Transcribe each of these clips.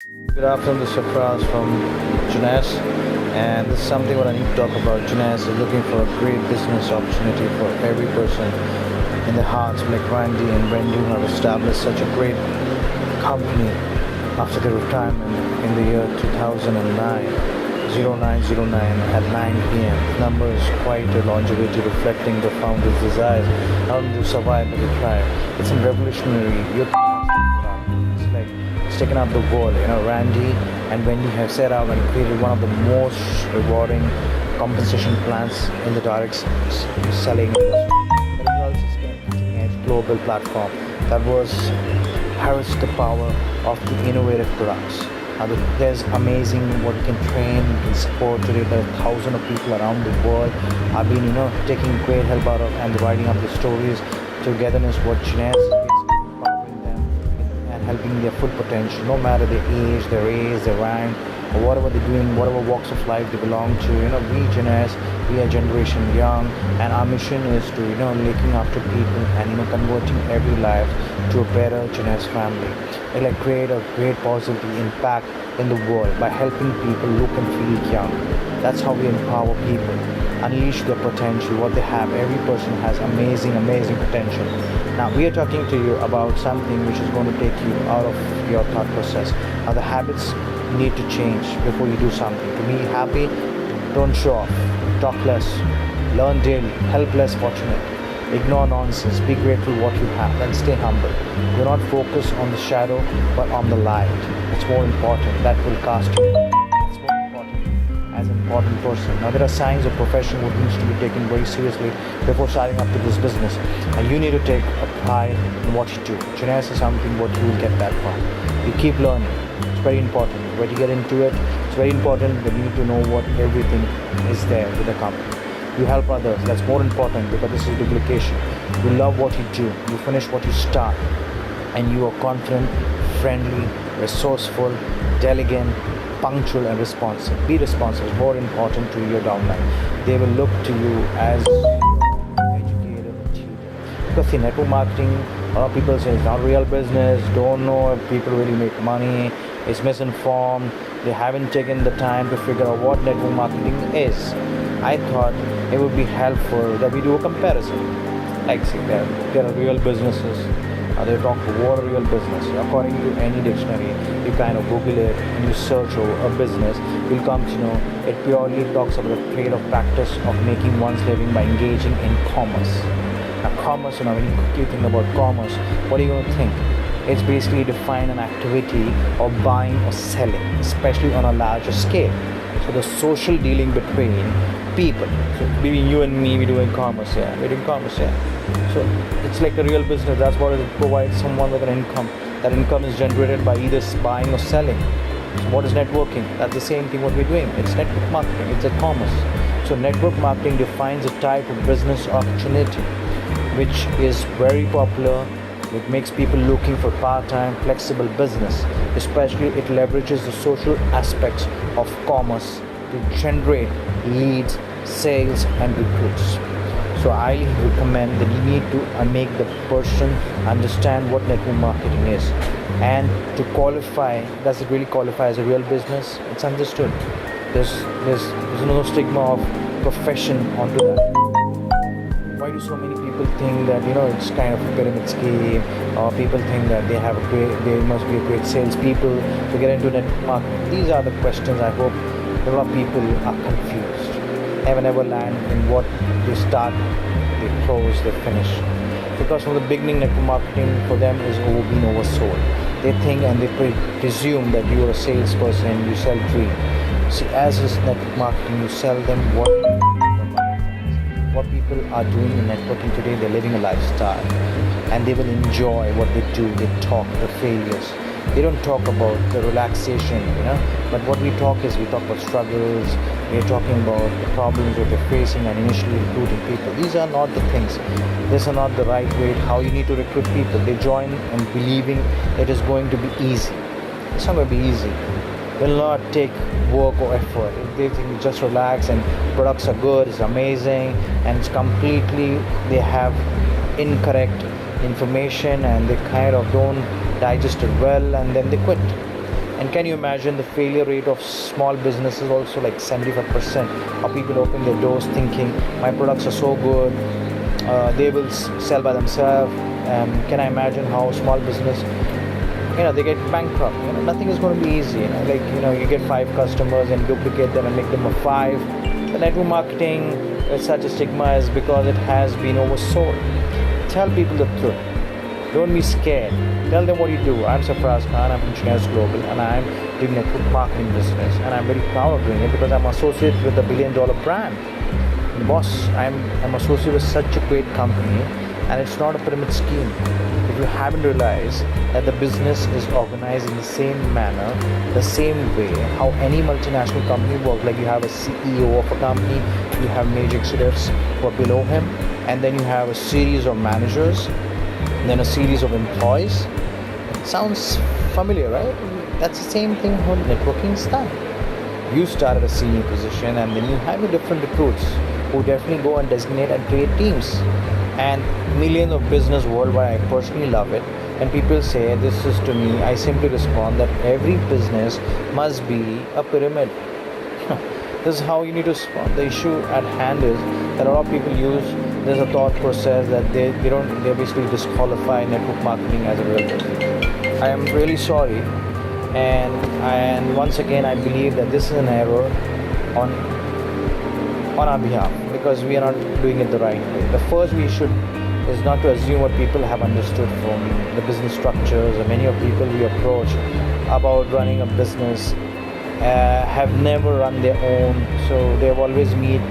Good afternoon, this is Shafraz from Jeunesse, and this is something what I need to talk about. Jeunesse is looking for a great business opportunity for every person in the hearts, like Randy and Wendy, who have established such a great company after their retirement in the year 0909 at 9 p.m. The number is quite a longevity reflecting the founder's desires not only to survive but to thrive. It's a revolutionary youth. It's like it's taken up the world. Randy and Wendy have set out and created one of the most rewarding compensation plans in the direct selling industry. The results is a cutting-edge global platform that was harness the power of the innovative products. There's amazing what you can train, you can support today. There are thousands of people around the world have been, taking great help out of and writing up the stories. Togetherness, what Jeunesse is empowering them and helping their full potential, no matter their age, their race, their rank, or whatever they're doing, whatever walks of life they belong to. We Jeunesse, we are generation young, and our mission is to, looking after people and converting every life to a better Jeunesse family. It like create a great positive impact in the world by helping people look and feel young. That's how we empower people, unleash their potential, what they have. Every person has amazing potential. Now we are talking to you about something which is going to take you out of your thought process. Now the habits need to change before you do something. To be happy, don't show off, talk less, learn daily, help less fortunate, ignore nonsense, be grateful what you have, and stay humble. Do not focus on the shadow but on the light. It's more important. That will cast you. It's more important as an important person. Now there are signs of profession what needs to be taken very seriously before starting up to this business, and you need to take a pride in what you do. Jeunesse is something what you will get that from. You keep learning. It's very important. When you get into it, it's very important that you need to know what everything is there with the company. You help others. That's more important because this is duplication. You love what you do. You finish what you start, and you are confident, friendly, resourceful, diligent, punctual, and responsive. Be responsible. It's more important to your downline. They will look to you as your educator, tutor. Because see, network marketing, a lot of people say it's not real business. Don't know if people really make money. It's misinformed. They haven't taken the time to figure out what network marketing is. I thought it would be helpful that we do a comparison. Like see, there are real businesses. They talk what a real business. According to any dictionary, you kind of Google it and you search over a business, you'll come to know it purely talks about the trade of practice of making one's living by engaging in commerce. Now commerce, when you think about commerce, what are you going to think? It's basically define an activity of buying or selling, especially on a larger scale. So the social dealing between people. So maybe you and me, we're doing commerce here. We're doing commerce here. So it's like a real business. That's what it provides someone with an income. That income is generated by either buying or selling. So what is networking? That's the same thing what we're doing. It's network marketing. It's a commerce. So network marketing defines a type of business opportunity which is very popular. It makes people looking for part-time, flexible business. Especially it leverages the social aspects of commerce to generate leads, sales, and recruits. So I recommend that you need to make the person understand what network marketing is. And to qualify, does it really qualify as a real business? It's understood. There's no stigma of profession onto that. Why do so many people think that it's kind of a pyramid scheme, or people think that they must be a great salespeople to get into network marketing? These are the questions. I hope a lot of people are confused. Never land in what they start, they close, they finish. Because from the beginning, network marketing for them is being oversold. They think and they presume that you are a salesperson, you sell dreams. See, as is network marketing, you sell them what people are doing in networking today. They're living a lifestyle and they will enjoy what they do. They talk the failures. They don't talk about the relaxation, but what we talk about struggles. We're talking about the problems that they're facing and initially recruiting people. These are not the things. These are not the right way how you need to recruit people. They join and believing it is going to be easy. It's not going to be easy. It will not take work or effort. They think just relax and products are good, it's amazing, and it's completely, they have incorrect information and they kind of don't digest it well and then they quit. And can you imagine the failure rate of small businesses also like 75%? How people open their doors thinking my products are so good, they will sell by themselves. Can I imagine how small business, they get bankrupt. Nothing is going to be easy. You get 5 customers and duplicate them and make them a 5. The network marketing is such a stigma is because it has been oversold. Tell people the truth. Don't be scared. Tell them what you do. I'm Sarfaraz Khan. I'm from Jeunesse Global, and I'm doing network marketing business, and I'm very proud of doing it because I'm associated with a $1 billion brand. Boss, I'm associated with such a great company, and it's not a pyramid scheme. If you haven't realized that the business is organized in the same manner, the same way how any multinational company works, like you have a CEO of a company, you have major executives who are below him, and then you have a series of managers, then a series of employees. Sounds familiar, right? That's the same thing how networking is done. You start at a senior position, and then you have your different recruits who definitely go and designate and create teams. And millions of business worldwide, I personally love it. And people say this is to me, I simply respond that every business must be a pyramid. This is how you need to respond. The issue at hand is that a lot of people there's a thought process that they basically disqualify network marketing as a real business. I am really sorry, and once again I believe that this is an error on our behalf because we are not doing it the right way. The first we should is not to assume what people have understood from the business structures, or many of people we approach about running a business have never run their own, so they have always meet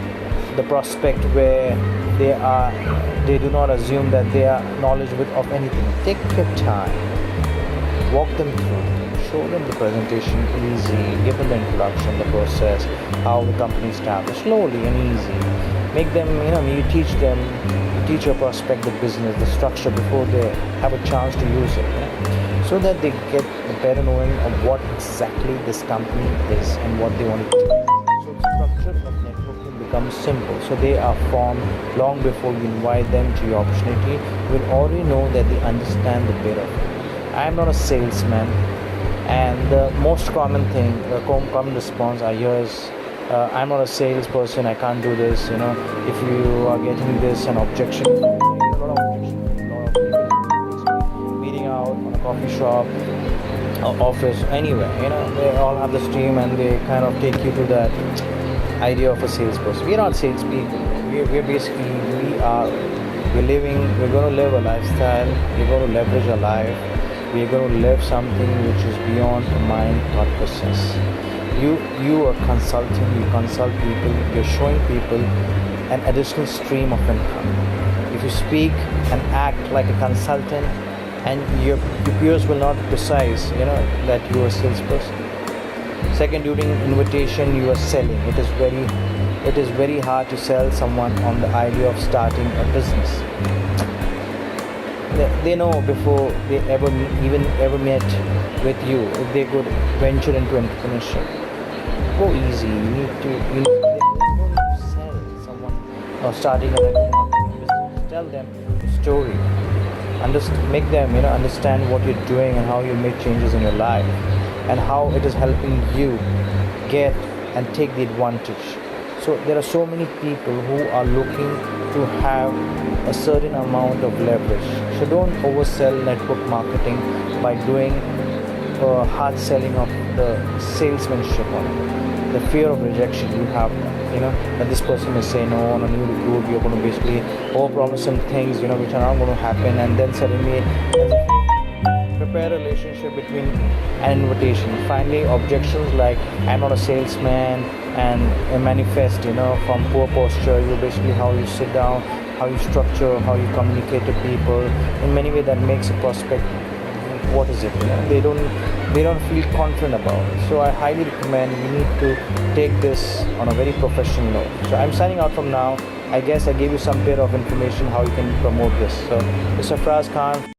the prospect where they do not assume that they are knowledgeable of anything. Take your time, walk them through, show them the presentation easy, give them the introduction, the process, how the company established, slowly and easy. Make them, you teach your prospect the business, the structure before they have a chance to use it, so that they get a better knowing of what exactly this company is and what they want to do. So the structure of networking becomes simple. So they are formed long before you invite them to your opportunity. You will already know that they understand the bit of it. I am not a salesman, and the most common thing, the common response I hear is, I'm not a salesperson, I can't do this. If you are getting this, an objection. A lot of objections. A lot of people meeting out on a coffee shop, or office, anywhere. They all have the stream, and they kind of take you to that idea of a salesperson. We are not salespeople. We're basically we're going to live a lifestyle. We're going to leverage our life. We're going to live something which is beyond the mind thought process. You are consulting, you consult people, you're showing people an additional stream of income. If you speak and act like a consultant, and your peers will not precise, that you are a salesperson. Second, during invitation, you are selling. It is very hard to sell someone on the idea of starting a business. They know before they ever met with you if they could venture into entrepreneurship. Go easy. You need to sell someone or starting a network marketing business. Tell them the story. Make them understand what you're doing and how you make changes in your life and how it is helping you get and take the advantage. So there are so many people who are looking to have a certain amount of leverage. So don't oversell network marketing by doing hard selling of the salesmanship on it. The fear of rejection you have, that this person may say no on a new recruit. You're going to basically overpromise some things, which are not going to happen, and then suddenly prepare a relationship between an invitation. Finally, objections like I'm not a salesman and a manifest, from poor posture. You basically how you sit down, how you structure, how you communicate to people. In many ways, that makes a prospect. What is it? They don't feel confident about it. So I highly recommend you need to take this on a very professional note. So I'm signing out from now. I guess I gave you some bit of information how you can promote this. So Mr. Sarfaraz Khan.